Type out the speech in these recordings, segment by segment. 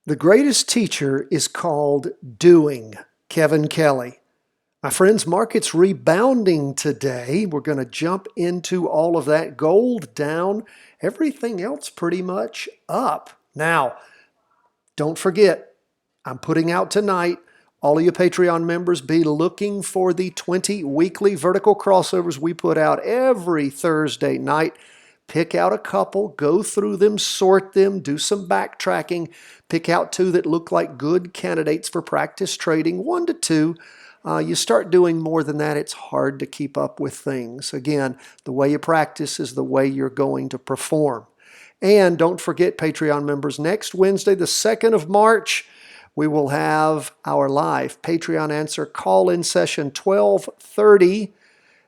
The greatest teacher is called doing. Kevin Kelly. My friends, market's rebounding today. We're going to jump into all of that. Gold down, everything else pretty much up. Now, don't forget, I'm putting out tonight, all of you Patreon members, be looking for the 20 weekly vertical crossovers we put out every Thursday night. Pick out a couple, go through them, sort them, do some backtracking, pick out two that look like good candidates for practice trading, 1 to 2. You start doing more than that, it's hard to keep up with things. Again, the way you practice is the way you're going to perform. And don't forget, Patreon members, next Wednesday, the 2nd of March, we will have our live Patreon Answer call-in session, 12:30.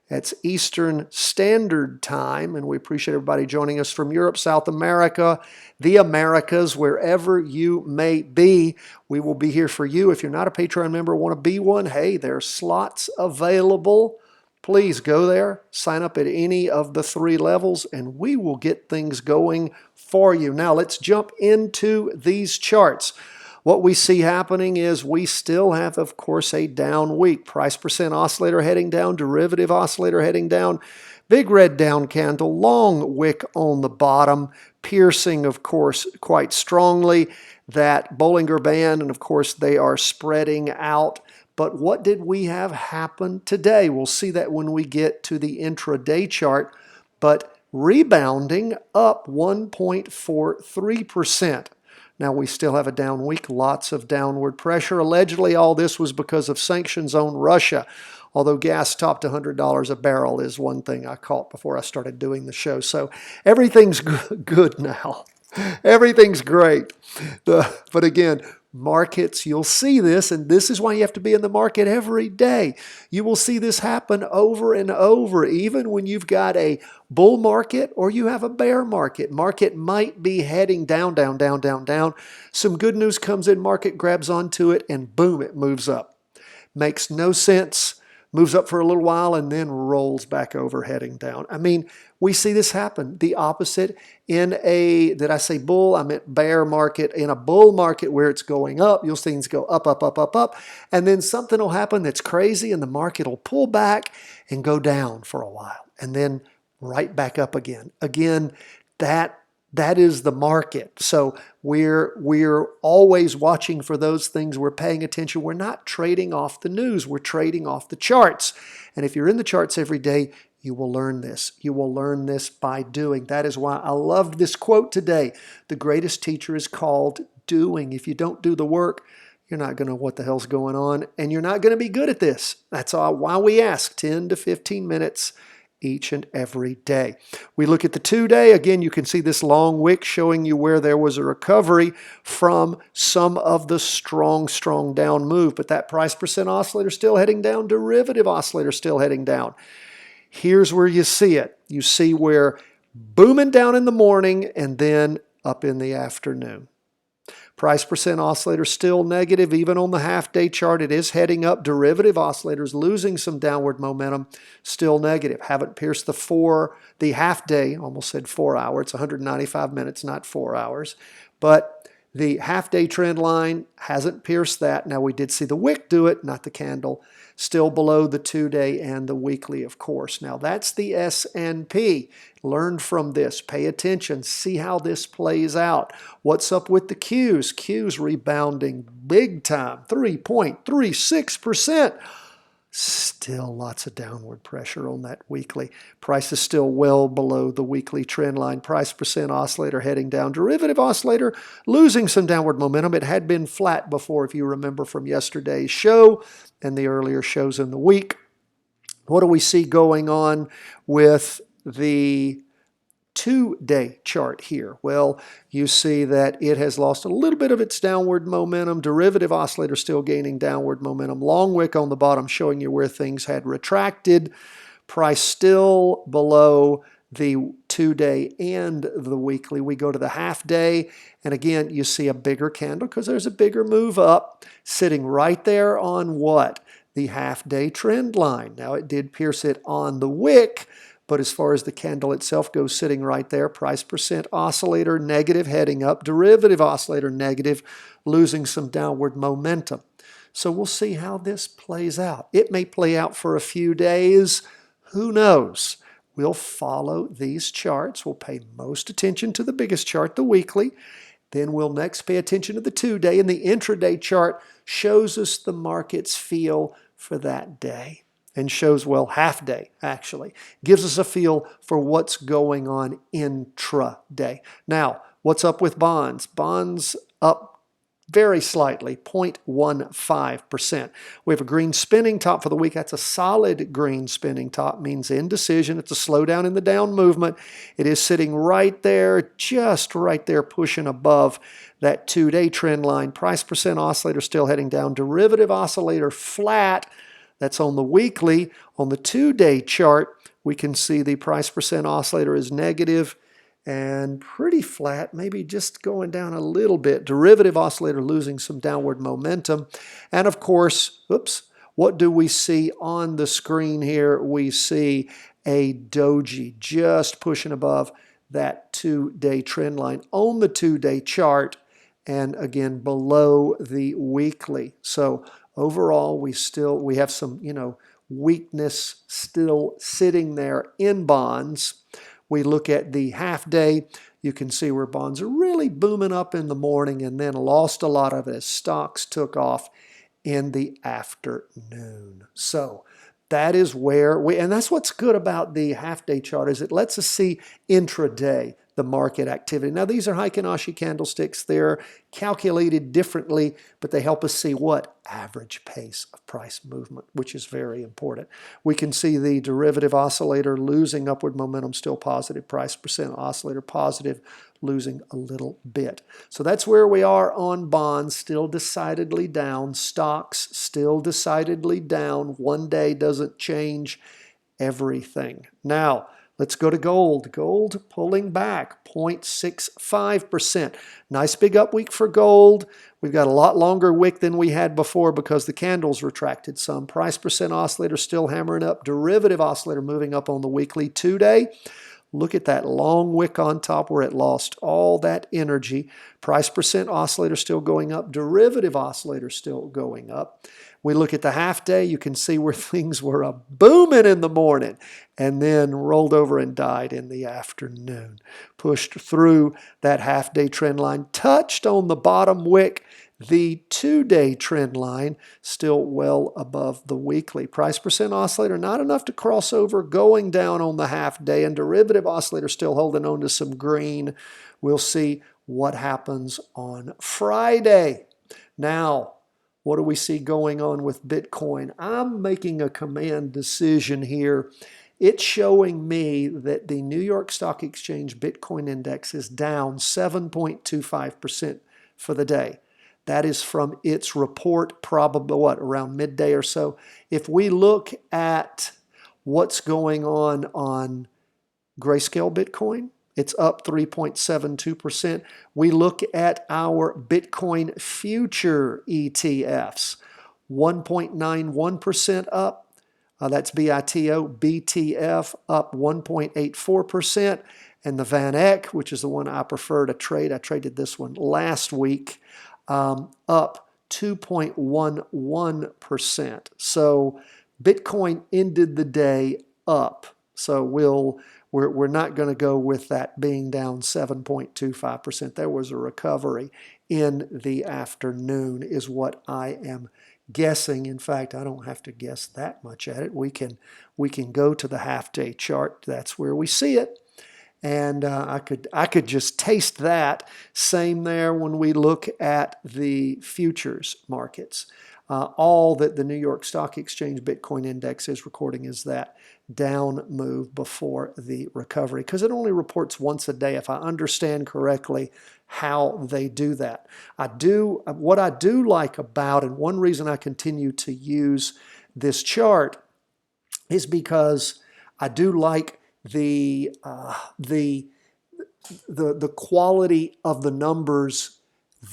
That's Eastern Standard Time, and we appreciate everybody joining us from Europe, South America, the Americas, wherever you may be. We will be here for you. If you're not a Patreon member, want to be one, hey, there are slots available. Please go there, sign up at any of the 3 levels, and we will get things going for you. Now, let's jump into these charts. What we see happening is we still have, of course, a down week. Price percent oscillator heading down, derivative oscillator heading down, big red down candle, long wick on the bottom, piercing, of course, quite strongly that Bollinger Band, and of course, they are spreading out. But what did we have happen today? We'll see that when we get to the intraday chart, but rebounding up 1.43%. Now, we still have a down week, lots of downward pressure. Allegedly, all this was because of sanctions on Russia. Although gas topped $100 a barrel is one thing I caught before I started doing the show. So everything's good now. Everything's great. But again, markets, you'll see this, and this is why you have to be in the market every day. You will see this happen over and over, even when you've got a bull market or you have a bear market. Market might be heading down, down, down, down, down. Some good news comes in, market grabs onto it, and boom, it moves up. Makes no sense. Moves up for a little while and then rolls back over heading down. I mean, we see this happen. The opposite in a, did I say bull? I meant bear market. In a bull market where it's going up, you'll see things go up, up, up, up, up. And then something will happen that's crazy and the market will pull back and go down for a while. And then right back up again. Again, that is the market. So we're always watching for those things. We're paying attention. We're not trading off the news. We're trading off the charts. And if you're in the charts every day, you will learn this. You will learn this by doing. That is why I loved this quote today. The greatest teacher is called doing. If you don't do the work, you're not going to know what the hell's going on, and you're not going to be good at this. That's why we ask 10 to 15 minutes each and every day. We look at the 2-day. Again, you can see this long wick showing you where there was a recovery from some of the strong down move. But that price percent oscillator still heading down, derivative oscillator still heading down. Here's where you see it. You see where booming down in the morning and then up in the afternoon. Price percent oscillator still negative. Even on the half-day chart, it is heading up. Derivative oscillators losing some downward momentum, still negative. Haven't pierced the half-day, almost said 4 hour. It's 195 minutes, not 4 hours. But the half-day trend line hasn't pierced that. Now, we did see the wick do it, not the candle. Still below the 2-day and the weekly, of course. Now, that's the S&P. Learn from this. Pay attention. See how this plays out. What's up with the Qs? Qs rebounding big time, 3.36%. Still lots of downward pressure on that weekly. Price is still well below the weekly trend line. Price percent oscillator heading down. Derivative oscillator losing some downward momentum. It had been flat before, if you remember from yesterday's show and the earlier shows in the week. What do we see going on with the 2-day chart here? Well, you see that it has lost a little bit of its downward momentum. Derivative oscillator still gaining downward momentum. Long wick on the bottom showing you where things had retracted. Price still below the 2-day and the weekly. We go to the half-day, and again, you see a bigger candle because there's a bigger move up sitting right there on what? The half-day trend line. Now, it did pierce it on the wick, But as far as the candle itself goes, sitting right there, price percent oscillator negative, heading up, derivative oscillator negative, losing some downward momentum. So we'll see how this plays out. It may play out for a few days. Who knows? We'll follow these charts. We'll pay most attention to the biggest chart, the weekly. Then we'll next pay attention to the 2-day, and the intraday chart shows us the market's feel for that day. And shows, well, half day, actually. Gives us a feel for what's going on intraday. Now, what's up with bonds? Bonds up very slightly, 0.15%. We have a green spinning top for the week. That's a solid green spinning top, means indecision. It's a slowdown in the down movement. It is sitting right there, just right there, pushing above that 2-day trend line. Price percent oscillator still heading down. Derivative oscillator flat. That's on the weekly. On the 2-day chart, we can see the price percent oscillator is negative and pretty flat, maybe just going down a little bit. Derivative oscillator losing some downward momentum. And of course, what do we see on the screen here? We see a doji just pushing above that 2-day trend line on the 2-day chart, and again below the weekly. So overall, we have some, weakness still sitting there in bonds. We look at the half day. You can see where bonds are really booming up in the morning and then lost a lot of it as stocks took off in the afternoon. So that is where and that's what's good about the half day chart, is it lets us see intraday the market activity. Now, these are Heikin-Ashi candlesticks. They're calculated differently, but they help us see what? Average pace of price movement, which is very important. We can see the derivative oscillator losing upward momentum, still positive. Price percent oscillator positive, losing a little bit. So that's where we are on bonds, still decidedly down. Stocks still decidedly down. One day doesn't change everything. Now, let's go to gold. Gold pulling back 0.65%. Nice big up week for gold. We've got a lot longer wick than we had before because the candles retracted some. Price percent oscillator still hammering up. Derivative oscillator moving up on the weekly. 2-day. Look at that long wick on top where it lost all that energy. Price percent oscillator still going up. Derivative oscillator still going up. We look at the half day, you can see where things were booming in the morning and then rolled over and died in the afternoon. Pushed through that half day trend line, touched on the bottom wick. The 2-day trend line still well above the weekly. Price percent oscillator not enough to cross over, going down on the half day, and derivative oscillator still holding on to some green. We'll see what happens on Friday. Now, what do we see going on with Bitcoin? I'm making a command decision here. It's showing me that the New York Stock Exchange Bitcoin Index is down 7.25% for the day. That is from its report, probably around midday or so. If we look at what's going on Grayscale Bitcoin, it's up 3.72%. We look at our Bitcoin future ETFs, 1.91% up. That's BITO. BTF up 1.84%. And the Van Eck, which is the one I prefer to trade, I traded this one last week, up 2.11%. So Bitcoin ended the day up. So we're not going to go with that being down 7.25%. There was a recovery in the afternoon is what I am guessing. In fact, I don't have to guess that much at it. We can go to the half-day chart. That's where we see it. And I could just taste that. Same there when we look at the futures markets. All that the New York Stock Exchange Bitcoin Index is recording is that down move before the recovery, because it only reports once a day, if I understand correctly how they do that. What I do like about, and one reason I continue to use this chart is because I do like the quality of the numbers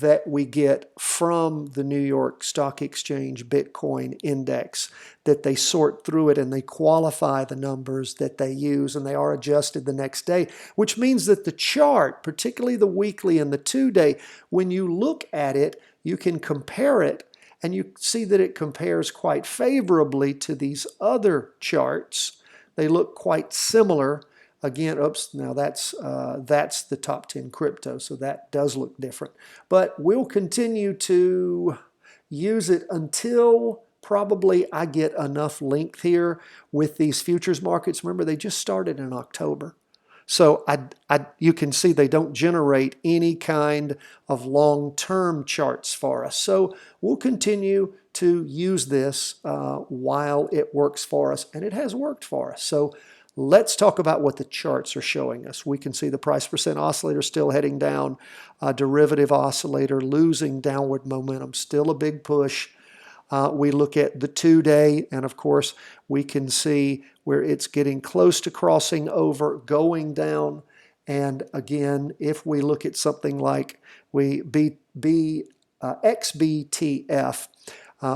that we get from the New York Stock Exchange Bitcoin index, that they sort through it and they qualify the numbers that they use, and they are adjusted the next day, which means that the chart, particularly the weekly and the 2-day, when you look at it, you can compare it, and you see that it compares quite favorably to these other charts. They look quite similar. Again, oops, now that's the top 10 crypto, so that does look different. But we'll continue to use it until probably I get enough length here with these futures markets. Remember, they just started in October. So you can see they don't generate any kind of long-term charts for us. So we'll continue to use this while it works for us, and it has worked for us. So let's talk about what the charts are showing us. We can see the price percent oscillator still heading down, derivative oscillator losing downward momentum, still a big push. We look at the 2-day, and of course we can see where it's getting close to crossing over, going down. And again, if we look at something like XBTF,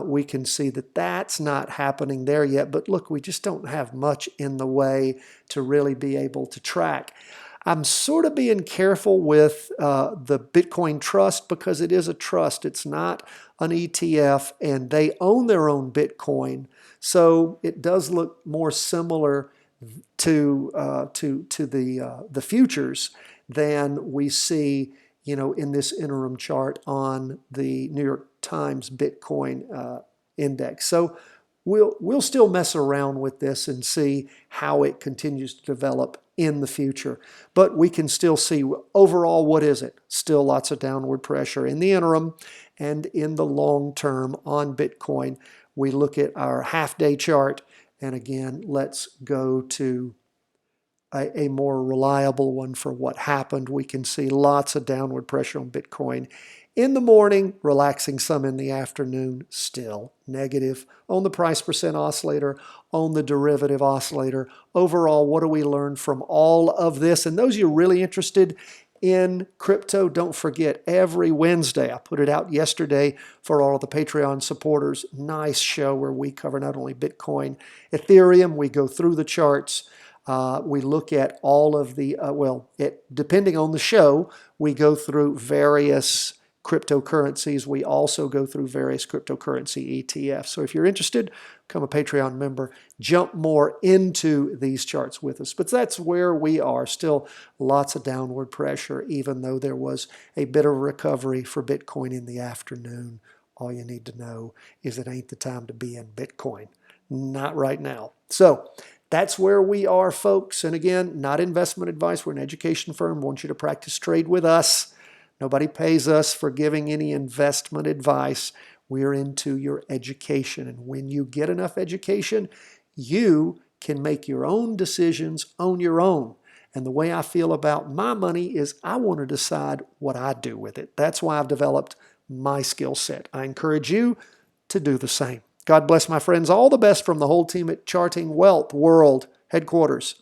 we can see that that's not happening there yet. But look, we just don't have much in the way to really be able to track. I'm sort of being careful with the Bitcoin Trust because it is a trust. It's not an ETF, and they own their own Bitcoin. So it does look more similar to the futures than we see, in this interim chart on the New York Times Bitcoin index. So we'll still mess around with this and see how it continues to develop in the future. But we can still see overall, what is it? Still lots of downward pressure in the interim and in the long term on Bitcoin. We look at our half-day chart, and again, let's go to a more reliable one for what happened. We can see lots of downward pressure on Bitcoin in the morning, relaxing some in the afternoon, still negative on the price percent oscillator, on the derivative oscillator. Overall, what do we learn from all of this? And those of you really interested in crypto, don't forget, every Wednesday, I put it out yesterday for all of the Patreon supporters, nice show where we cover not only Bitcoin, Ethereum, we go through the charts, we look at all of the, depending on the show, we go through various cryptocurrencies. We also go through various cryptocurrency ETFs. So if you're interested, become a Patreon member, jump more into these charts with us. But that's where we are. Still lots of downward pressure, even though there was a bit of recovery for Bitcoin in the afternoon. All you need to know is it ain't the time to be in Bitcoin. Not right now. So that's where we are, folks. And again, not investment advice. We're an education firm. We want you to practice trade with us. Nobody pays us for giving any investment advice. We're into your education. And when you get enough education, you can make your own decisions on your own. And the way I feel about my money is I want to decide what I do with it. That's why I've developed my skill set. I encourage you to do the same. God bless, my friends. All the best from the whole team at Charting Wealth World Headquarters.